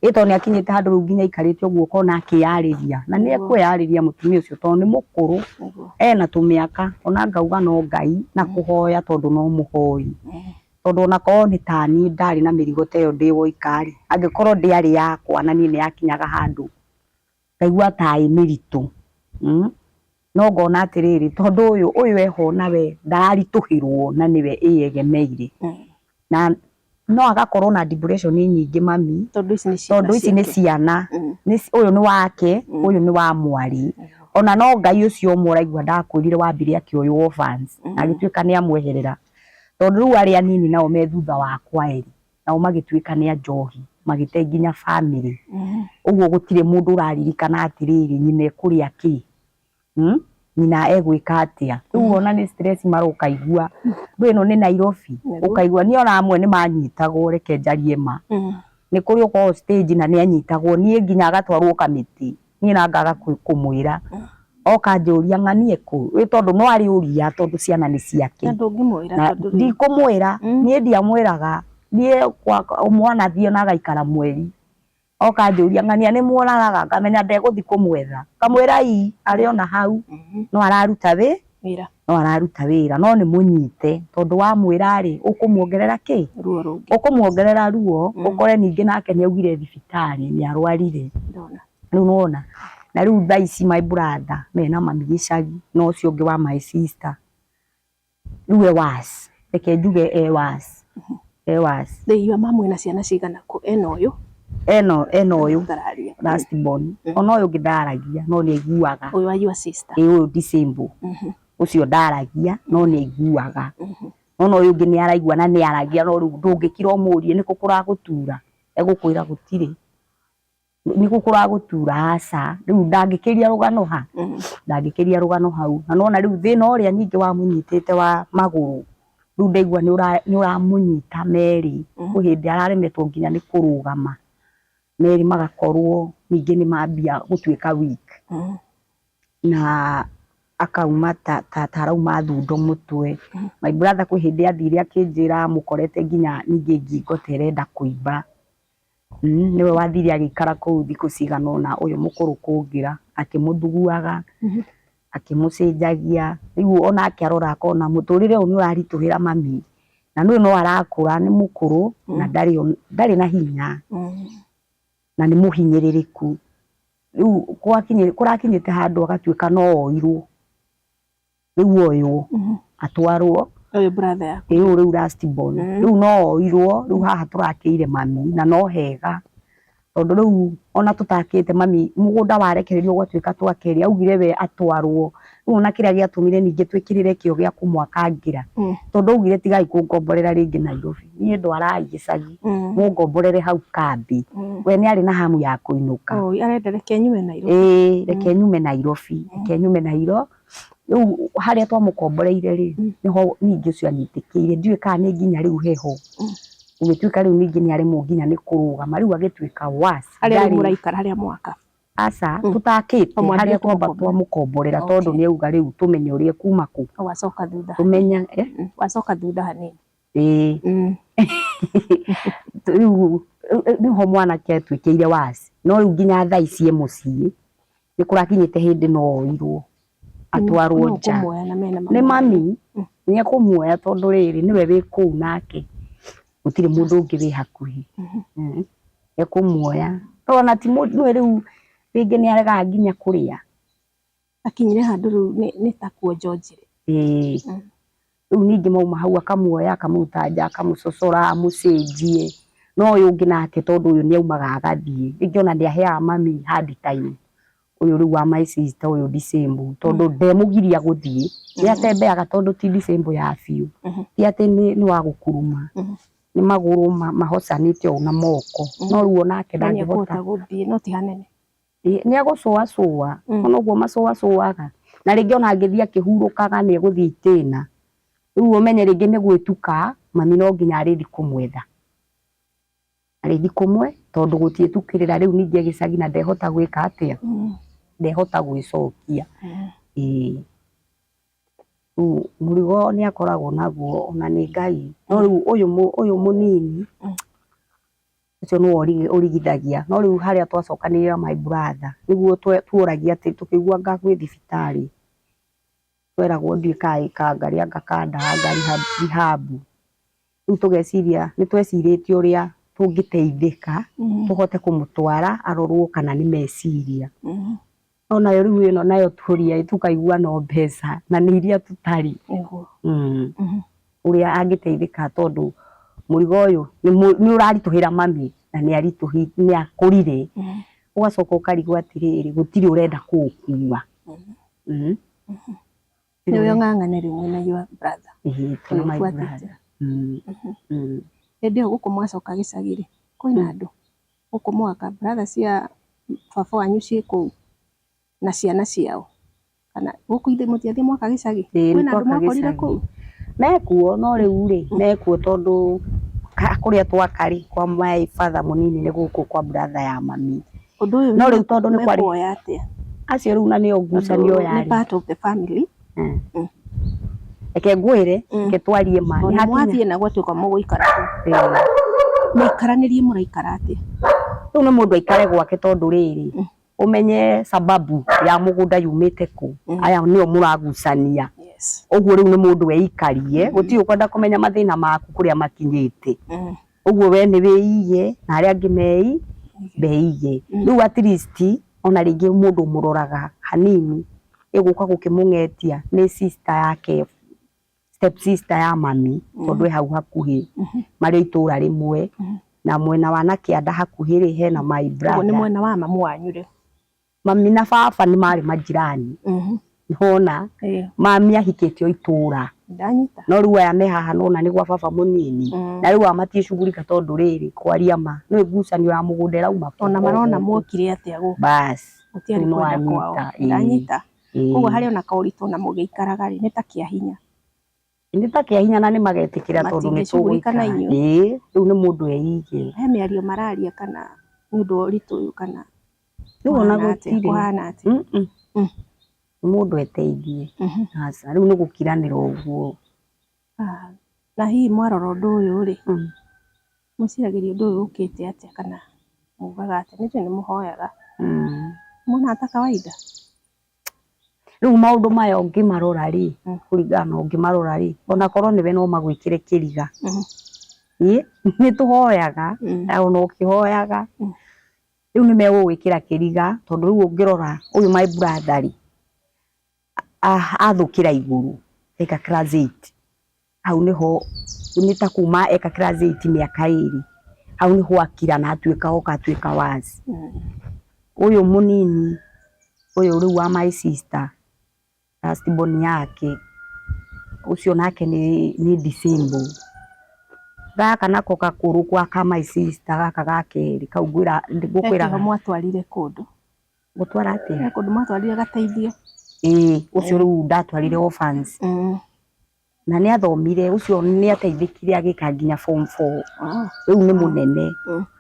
ĩto nĩ akinyĩte handũ rĩu nginya ikarĩte ũguo kona akĩyarĩria na nĩ ekwĩyarĩria mũtumia ũcio tondũ nĩ mũkũrũ ena tũmĩaka ona ngauga no Ngai na kũhoya tondũ no mũhoi tondu ona korwo ni tani ndari na mirigo teyo ndi woikari angikorwo ndiari yakwa na nie ni yakinyaga handu ngaigua ta i miritu no ngona atiriri tondu uyu eho nawe ndararituhirwo na niwe iegemeire na no agakorwo na depression nyingi mami tondu ici ni ciana uyu ni wake uyu ni wa mwari ona no Ngai ucio umwe uraigua ndakwirire wambire akioyo orphans agituika ni amweherera tondu riu aria nini nao me thutha wakwa eri nao magituika ni anjohi magite nginya family uguo gutire mundu uraririkana atiriri nyina ekuria ki nyina egwika atia riu ona ni stress marukaigua ndu ino ni Nairobi ukaigua ni ona amwe ni manyitagwo reke njarie ma ni kuri uko stage na ni anyitagwo nie nginya agatwarwo kamiti nie na ngaga kumwira oka njuria ng'anie ku wi tondu no ari uria tondu ciana ni ciake ndungimwira tondu ndi kumwira nie ndiamwiraga nie mwana thio na gaikara mweri oka njuria ng'ania ni muonaga ngamenya ndeguthi kumwetha kamwira ii ari ona hau no araruta wira no ni munyite tondu wa mwira ri ukumuongerera ki ukumuongerera ruo ukore ningi nake ni augire thibitari ni arwarire riu nona na riu thaici my brother mena mami gicagi no cio ngi wa my sister riu was reke njuge was theiwa mamwe na ciana cigana ku eno uyu last born ona uyu ngindaragia no ni aiguaga uyu wa your sister uyu disembo ucio ndaragia no ni aiguaga no uyu ngi ni araigua na ni aragia no riu ndungikira umurie ni kukura gutura egukwira gutire ni gukura gutura aca riu ndangikiria rugano hau na nona riu thina uria nyingi wa munyitite wa maguru riu ndaigua ni uramunyita meri kuhindi araremetwo nginya ni kurugama meri magakorwo ningi ni mambia gutuika weak na akauma tarauma thundo mutwe my brother kuhindi athire akinjira mukorete nginya ningi ngingo terenda kuimba niwe wathire agikara kuu thiku ciganona uyu mukuru kungira akimuthuguaga akimucenjagia riu ona akiarora akona muturire uyu ni urarituhira mami na no arakura ni mukuru na ndari na hinya na ni muhinyiririku riu kurakinyite handu agatuika no oirwo riu uyu atwarwo uyu brother yako riu last born riu no oirwo riu haha turakiire mami na no hega tondu riu ona tutakite mami mugunda warekererio gwatuika twakeri augire we atwarwo riu na kiria giatumire ningi twikirire kio gia kumwakangira tondu augire tigai kungomborera ringi Nairobi nie ndwarai gicagi mungomborere hau kambi we ni ari na hamu ya kuinuka arenda reke nyume Nairobi reke nyume Nairobi riu haria twamukomboreire ri niho ningi ucio anyitikiire ndiwe kana ni nginya riu heho ugituika riu ningi ni ari nginya ni kurugama riu agituika wasi haria muraikara haria mwaka aca tutakite haria twamba twamukomborera tondu ni auga riu tumenye uria kuma ku wacoka thutha tumenya wacoka thutha hanini riu niho mwanake atwikire wasi no riu nginya thaici mucii ni kurakinyite hindi no oirwo atwarwo nja ni mami ni akumuoya tondu riri niwe wi kuu nake gutire mundu ungi wi hakuhi ekumuoya tona ti mundu riu ringi ni arega nginya kuria akinyire handu riu ni ta kuonjonjire riu ningi mauma hau akamuoya akamuruta nja akamucocora amucenjie no uyu ungi nake tondu uyu ni aumaga agathie ringi ona ndiaheaga mami hard time uyu riu wa my sister uyu disembo tondu ndemugiria guthie ni atembeaga tondu ti disembo ya biu ti ati ni wa gukuruma ni maguru mahocanite ona moko no riu onake ndangihota guthie no ti hanene ni agucua ona guo macuaga na ringi ona angithie akihurukaga ni eguthie itina riu umenye ringi ni gwituka mami no nginya arithi kumwetha arithi kumwe tondu gutie tukirira riu ningi gicagi na ndehota gwika atia ndehota gwicokia murigo ni akoragwo naguo ona ni Ngai no riu uyu munini ucio no urigithagia no riu haria twacokanirira my brother niguo tuoragia ati tukigua ngagwi thibitari tweragwo ndie kai kangaria ngakanda ngari habu riu tugeciria ni twecirĩtie ũrĩa tũngĩteithĩka tũhote kũmũtwara arorwo kana nĩ meciria onayo rĩu ĩno nayo tũria tukaigua no mbeca na nĩ iria tũtarĩ ũrĩa angĩteithĩka tondũ mũrigo ũyũ nĩ ũraritũhĩra mami na nĩ akũrire ũgacoka ũkarigwo atĩrĩrĩ gũtirĩ ũrenda kũũkua nĩwe ng'ang'anĩri mwĩna your brother hĩndĩ ĩyo gũkũ mwacoka gĩcagi-rĩ kwĩna andũ gũkũ mwaka brother cia baba wanyu ciĩ kũu na ciana ciao kana gũkũ ithe mũtiathiĩ mwaka gĩcagi kwĩna andũ mwakorire kũu mekuo no rĩu-rĩ mekuo tondũ kũrĩa twakarĩ kwa my father mũnini nĩ gũkũ kwa brother ya mami ũndũ ũyũ no rĩu tondũ nĩ kwarĩ kuoya atĩa acio rĩu na nĩo ngucanio yarĩ nĩ part of the family reke ngwĩre reke twarie ma nĩ mwathiĩ na gwatuĩka mũgũikara kũu mũikaranĩrie mũraikara atĩa rĩu nĩ mũndũ aikare gwake tondũ rĩrĩ ũmenye sababu ya mũgũnda yumĩte kũ aya nĩo mũragucania ũguo rĩu nĩ mũndũ weikarie gũtirĩ ũkwenda kũmenya mathĩna maku kũrĩa makinyĩte ũguo we nĩ wĩige na arĩa angĩ beige rĩu at least ona rĩngĩ mũndũ mũroraga hanini ĩgũka gũkĩmũng'etia nĩ sister yake step sister ya mami tondũ hau hakuhĩ marĩ itũra rĩmwe na mwena wa Nakĩanda hakuhĩ hena my brother nĩ mwena wa mamu wanyu rĩu mami na baba nĩ marĩ majirani nĩwona mami ahikĩte o itũra no rĩu aya me haha nona nĩ gwa baba mũnini na rĩu maticugurika tondũ rĩrĩ kwaria ma nĩ ngucanio ya mũgũnda ĩrauma ona marona mwokire atĩa gũkũ basi gũtiarĩ kwenda kwao ndanyita koguo harĩ ona kaũritũ na mũgĩikaraga-rĩ nĩ ta kĩa hinya nĩ ta kĩa hinya na nĩ magetĩkĩra tondũ nĩ tũgũikara rĩu nĩ mũndũ eige he mĩario mararia kana nĩ ũndũ wa ũritũ ũyũ kana rĩu ona gũtirĩ kũhana atĩa nĩ mũndũ eteithie aca rĩu nĩ gũkiranĩra ũguo na hihi mwarora ũndũ ũyũ-rĩ mwĩciragĩria ũndũ ũyũ ũkĩte atĩa kana mugaga atĩa nĩtũĩ nĩ mũhoyaga muona ta kawaida rĩu maũndũ maya ũngĩmarora-rĩ kũringana na ũngĩmarora-rĩ ona korwo nĩwe no magwĩkĩre kĩriga nĩ tũhoyaga ona ũkĩhoyaga rĩu nĩ megũgwĩkĩra kĩriga tondũ rĩu ũngĩrora ũyũ my brother-rĩ athũkĩra igũrũ eka class 8 hau nĩho nĩ ta kuma eka class 8 mĩaka ĩrĩ hau nĩho akira na atuĩka wazi ũyũ mũnini ũyũ rĩu wa my sister last born yake ucio nake ni disabled gaka nako gakũrũ kwa ka my sister gaka gakeri kau ngũkwĩra mwatwarire kũndũ gũtwara atĩa kũndũ mwatwarire gateithio ucio rĩu ndatwarire orphans na nĩ athomire ucio nĩ ateithĩkire agĩka nginya form 4 rĩu nĩ mũnene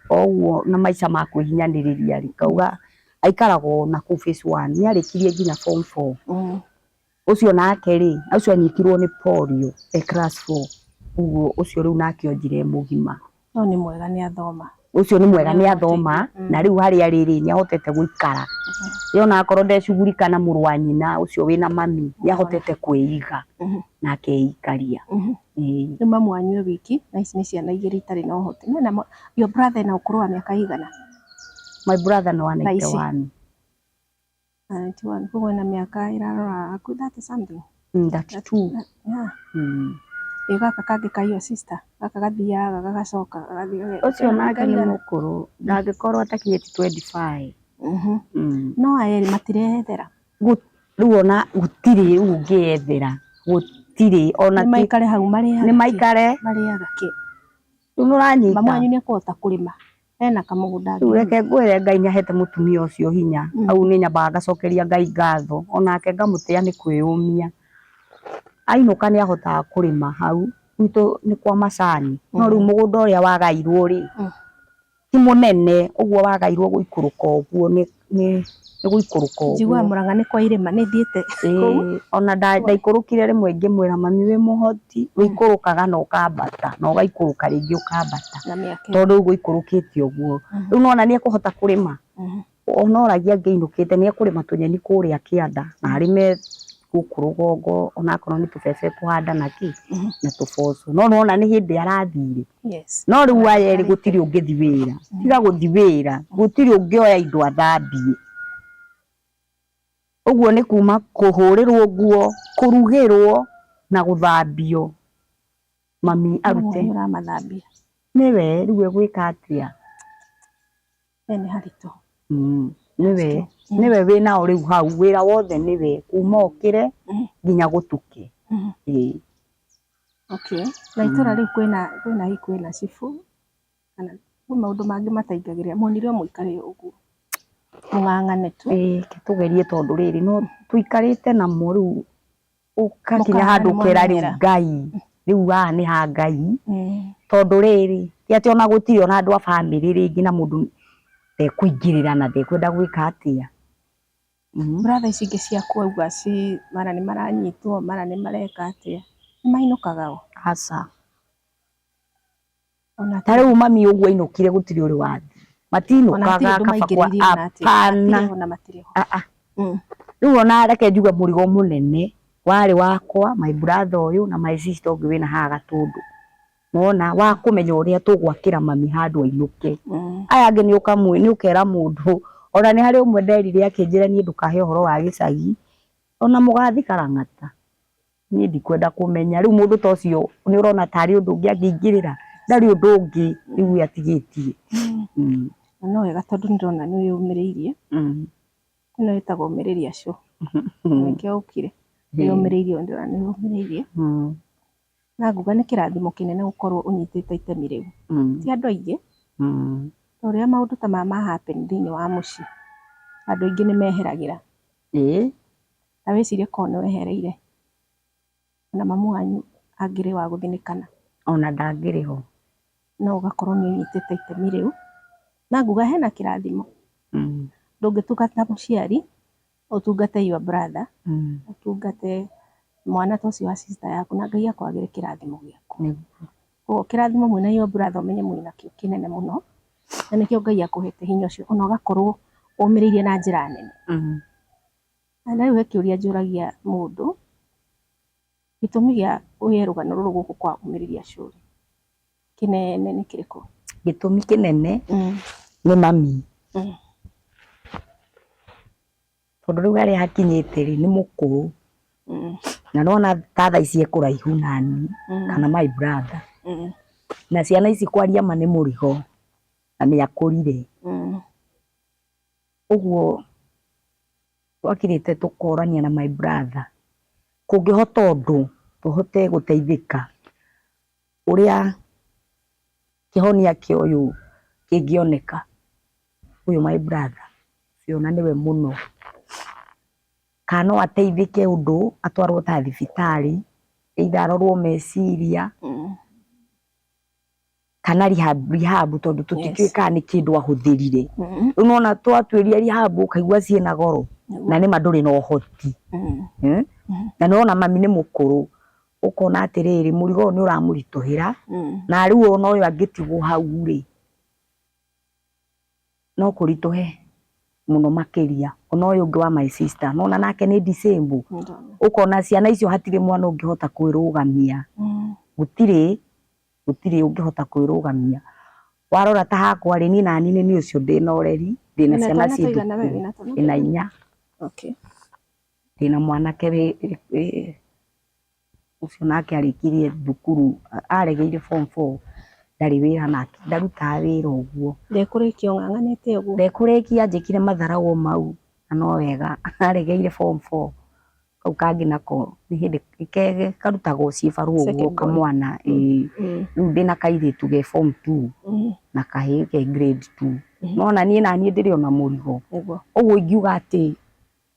koguo na maica ma kwĩhinyanĩrĩria rĩ kauga aikaraga na kũ phase 1 nĩ arĩkirie nginya form 4 ucio nake rĩ ucio anyitirwo nĩ polio class 4 ũguo ucio rĩu nake onjire mũgima no nĩ mwega nĩ athoma ucio nĩ mwega nĩ athoma na rĩu harĩa rĩrĩ nĩ ahotete gũikara yona akorwo ndecugurika na mũrũ wa nyina ucio wĩna mami nĩ ahotete kwĩiga na akeikaria nĩ mamu wanyu wiki na ici nĩ ciana igĩrĩ itarĩ na ũhoti na your brother na ũkũrũ wa mĩaka igana my brother no 91 koguo na mĩaka ĩrarora hakuhĩ 30 something 32 gaka kangĩ ka your sister gaka gathiaga gagacoka ucio nake nĩ mũkũrũ ndangĩkorwo atakinyĩtie 25 no erĩ matirethera rĩu ona gũtirĩ ũngĩethera gũtirĩ ona nĩ maikare hau nĩ maikare marĩaga kĩ rĩu nũranyita mama wanyu nĩ akũhota kũrĩma ena kamũgũnda rĩu reke ngwĩre Ngai nĩ ahete mũtumia ũcio hinya hau nĩ nyambaga ngacokeria Ngai ngatho onake ngamũtĩa nĩ kwĩyũmia ainũka nĩ ahotaga kũrĩma hau gwitũ nĩ kwa macani no rĩu mũgũnda ũrĩa wagairwo rĩ ti mũnene ũguo wagairwo gũikũrũka ũguo nĩ gũikũrũka ũguo njiguaga Mũrang'a nĩ kwa irĩma nĩ thiĩte kũu ona ndaikũrũkire rĩmwe ngĩmwĩra mami wĩ mũhoti wĩikũrũkaga na ũkambata na ũgaikũrũka rĩngĩ ũkambata tondũ rĩu gũikũrũkĩte ũguo rĩu nona nĩ ekũhota kũrĩma ona oragia ngĩinũkĩte nĩ ekũrĩma tũnyeni kũrĩa kĩanda na arĩme gũkũ rũgongo onakorwo nĩ tũbebe kũhanda naki na tũboco no nona nĩ hĩndĩ arathire no rĩu aya erĩ gũtirĩ ũngĩthi wĩra tiga gũthi wĩra gũtirĩ ũngĩoya indo athambie ũguo nĩ kuma kũhũrĩrwo nguo kũrugĩrwo na gũthambio mami arute nĩwe rĩu egwĩka atĩa nĩ haritũ nĩwe wĩnao rĩu hau wĩra wothe nĩwe kuma ũkĩre nginya gũtuke na itũra rĩu kwĩna cibu kana maũndũ mangĩ mataingagĩrĩra monire mũikare ũguo mũng'ang'ane tu tũgerie tondũ rĩrĩ no tũikarĩte namo rĩu ũkakinya handũ ũkera rĩu Ngai rĩu haha nĩ ha Ngai tondũ rĩrĩ ti atĩ ona gũtirĩ ona andũ a bamĩrĩ rĩngĩ na mũndũ ndekũingĩrĩra na ndekwenda gwĩka atĩa brother ici ingĩ ciaku auga mara nĩ maranyitwo mara nĩ mareka atĩa nĩ mainũkaga o aca ta rĩu mami ũguo ainũkire gũtirĩ ũrĩ wathi matinũkaga kaba apana rĩu ona reke njuge mũrigo mũnene warĩ wakwa my brother ũyũ na my sister ũngĩ wĩna haha Gatũndũ wona wa kũmenya ũrĩa tũgwakĩra mami handũ ainũke aya angĩ nĩ ũkera mũndũ ona nĩ harĩ ũmwe nderire akĩnjĩra niĩ ndũkahe ũhoro wa gĩcagi ona mũgathi Karang'ata niĩ ndikwenda kũmenya rĩu mũndũ ta ũcio nĩ ũrona tarĩ ũndũ ũngĩ angĩingĩrĩra ndarĩ ũndũ ũngĩ rĩu atigĩtie no wega tondũ nĩndĩrona nĩ wĩyũmĩrĩirie ĩno ĩtagwo ũmĩrĩria show nĩkĩo ũkire wĩyũmĩrĩirie ndĩrona nĩ wĩyũmĩrĩirie na nguga nĩ kĩrathimo kĩnene gũkorwo ũnyitĩte itemi rĩu ti andũ aingĩ ũrĩa maũndũ ta mama happen thĩinĩ wa mũciĩ andũ aingĩ nĩ meheragĩra na wĩcirie korwo nĩ wehereire na mamu wanyu angĩrĩ wa gũthinĩkana ona ndangĩrĩ ho no ũgakorwo nĩ ũnyitĩte itemi rĩu na nguga hena kĩrathimo ndũngĩtungata mũciari ũtungate your brother ũtungate mwana ta ũcio wa sister yaku na Ngai akwagĩre kĩrathimo gĩaku koguo kĩrathimo mwĩna your brother ũmenye mwĩnakĩo kĩnene mũno na nĩkĩo Ngai akũhete hinya ũcio ona ũgakorwo ũmĩrĩirie na njĩra nene na rĩu he kĩũria njũragia mũndũ gĩtũmi gĩa ũhe rũgano rũrũ gũkũ kwa ũmĩrĩria show kĩnene nĩ kĩrĩkũ gĩtũmi kĩnene nĩ mami tondũ rĩu harĩa hakinyĩte rĩ nĩ mũkũrũ na nona ta thaa ici ekũraihu nani kana my brother na ciana ici kwaria ma nĩ mũrigo na nĩ akũrire ũguo twakirĩte tũkorania na my brother kũngĩhota ũndũ tũhote gũteithĩka ũrĩa kĩhonia kĩa ũyũ kĩngĩoneka ũyũ my brother Fiona nĩwe mũno kana no ateithĩke ũndũ atwarwo ta thibitarĩ either arorwo meciria kana rehab tondũ tũtikĩũĩ kana nĩ kĩndũ ahũthĩrire ũnona twatuĩria rehab ũkaigua ciĩna goro na nĩ ma ndũrĩ na ũhoti na nĩwona mami nĩ mũkũrũ ũkona atĩrĩrĩ mũrigo ũyũ nĩ ũramũritũhĩra na rĩu ona ũyũ angĩtigwo hau rĩ no kũritũhe mũno makĩria ona ũyũ ũngĩ wa my sister nona nake nĩ disabled ũkona ciana icio hatirĩ mwana ũngĩhota kwĩrũgamia gũtirĩ ũngĩhota kwĩrũgamia warora ta hakwa rĩ niĩ nani nĩ ũcio ndĩna ũreri ndĩna ciana ciĩ ĩna 4 ndĩna mwanake ũcio nake arĩkirie thukuru aregeire form 4 ndarĩ wĩra nake ndarutaga wĩra ũguo ndekũrĩkia ng'ang'anĩte ũguo ndekũrĩkia njĩkire matharaũ mau na no wega aregeire form 4 kau kangĩ nako nĩ hĩndĩ karutagwo ciĩbarũ ũguo kamwana rĩu ndĩna kairĩtu ge form 2 na kahĩĩ ge grade 2 nona niĩ naniĩ ndĩrĩ ona mũrigo ũguo ingiuga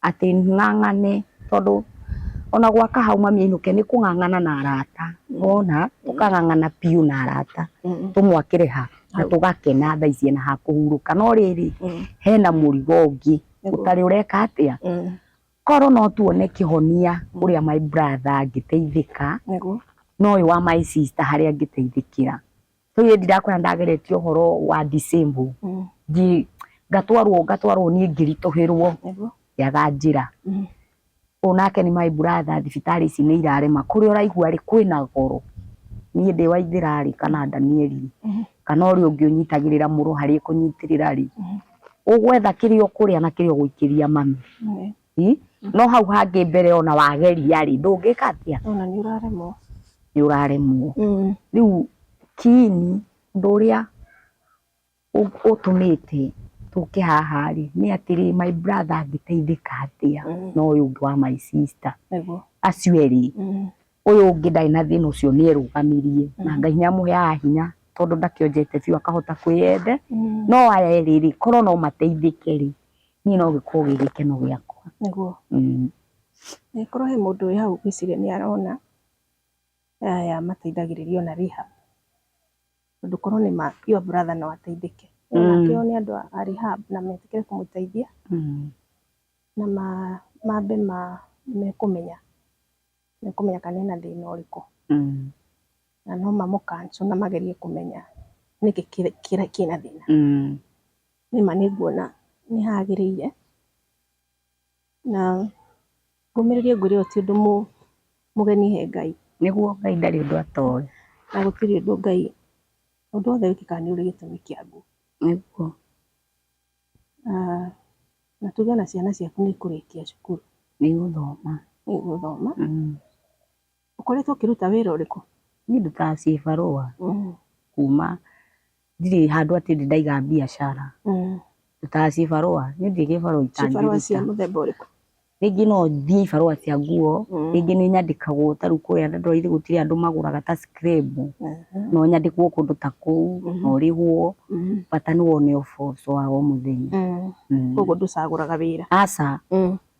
atĩ ng'ang'ane tondũ ona gwaka hau mami ainũke nĩ kũng'ang'ana na arata wona ũkang'ang'ana piũ na arata tũmwakĩre ha na tũgakena thaa ici na ha kũhurũka no rĩrĩ hena mũrigo ũngĩ ũtarĩ ũreka atĩa korwo no tuone kĩhonia ũrĩa my brother angĩteithĩka no ũyũ wa my sister harĩa angĩteithĩkĩra tũi ndirakwenda ndageretie ũhoro wa disabled ngatwarwo niĩ ngĩritũhĩrwo yaga njĩra onake ni my brother thibitari ici ni irarema kuri uraigua ri kwina goro nie ndi Waithira ri kana Danieli kana uri ungi unyitagirira muru hari kunyitirira ri ugwetha kirio kuria na kirio guikiria mami no hau hangi mbere ona wageria ri ndungika atia ona ni uraremwo riu kini nduria utumite tuke haha ri ni atiri my brother angiteithika atia no uyu ungi wa my sister acio eri uyu ungi ndai na thina ucio ni erugamirie na Ngai nyamuheaga hinya tondu ndakionjete biu akahota kwiyende no aya eri ri korwo no mateithike ri ni no gikorwo gigikeno giakwa niguo ni korwo he mundu wi hau gwiciria ni arona aya mateithagiririo na rehab tondu korwo ni ma your brother no ateithike onake ni andu a rehab na metikire kumuteithia na mambe mekumenya kana ena thina uriku na no mamukanco na magerie kumenya niki kina thina nima niguona ni hagiriire na ngumiririe ngwire ti undu mugeni he Ngai niguo Ngai ndari undu atoe na gutiri undu Ngai undu othe wikikaga ni uri gitumi kiaguo niguo na tuge na ciana ciaku ni kurikia cukuru ni guthoma ukoretwo ukiruta wira uriku ni ndutaga cibarua kuma ndiri handu ati ndaiga biashara ndutaga cibarua ni ndiri gibarua itangi cibarua cia muthemba uriku ringi no thie ibarua cia nguo ringi ni nyandikagwo taru kuya ndorire gutiri andu maguraga ta scrap no nyandikwo kundu ta kuu no rihwo bata ni wone uboco wa o muthenya koguo nducaguraga wira aca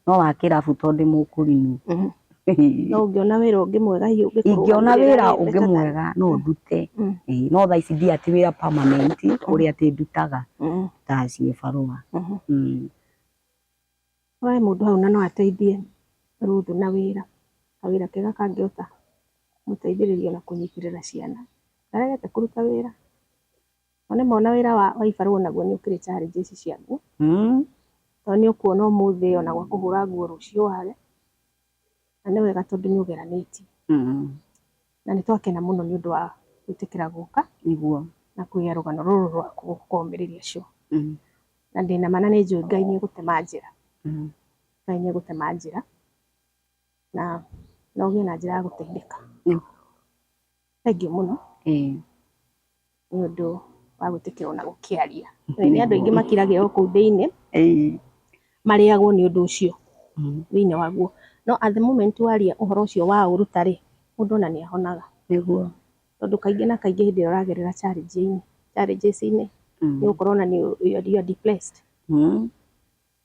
no wakirabu tondu mukurinu no ungiona wira ungi mwega ingiona wira ungi mwega no ndute no thaa ici ndi ati wira permanent uria ati ndutaga ta cibarua wae mundu hau na no ateithie ruthu na wira kawira kega kangiota muteithiririo na kunyitirira ciana ndaregete kuruta wira one mona wira wa ibarua naguo ni ukiri challenges ciaguo to ni ukuona umuthi ona gwa kuhura nguo rucio wage na ni wega tondu ni ugeraniti na ni twakena muno ni undu wa gwitikira guka niguo na kuiya rugano ruru rwaku gukomiriria cio na ndina mana ni njui Ngai ni egutema njira Ngai ni egutema njira na no ugie na njira ya guteithika thank you muno ni undu wa gwitikira na gukiaria ni andu ingi makiragia o kuu thiini mariagwo ni undu ucio thiini waguo no at the moment waria uhoro ucio wa uruta ri mundu na ni ahonaga niguo tondu kaingi na kaingi hindi uragerera challenges ni ukorwo na ni you are depressed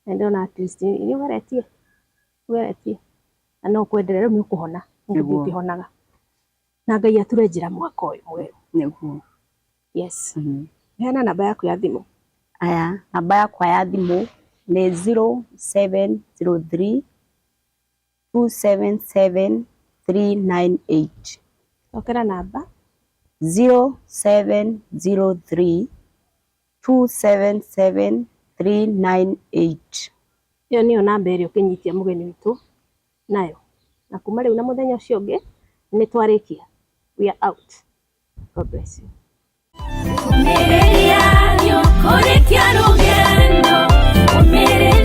and on at least ni ugeretie na no kwenderera ni ukuhona ukihonaga na Ngai ature njira mwaka uyu mweru niguo yes heana namba yaku ya thimu aya namba yakwa ya thimu ni 0703 277 398 okera namba 0703 277 398 iyo niyo namba iri ukinyitia mugeni witu nayo na kuma riu na muthenya ucio ungi ni twarikia we are out. God bless you. Umereria yo kore kia rugendo umereria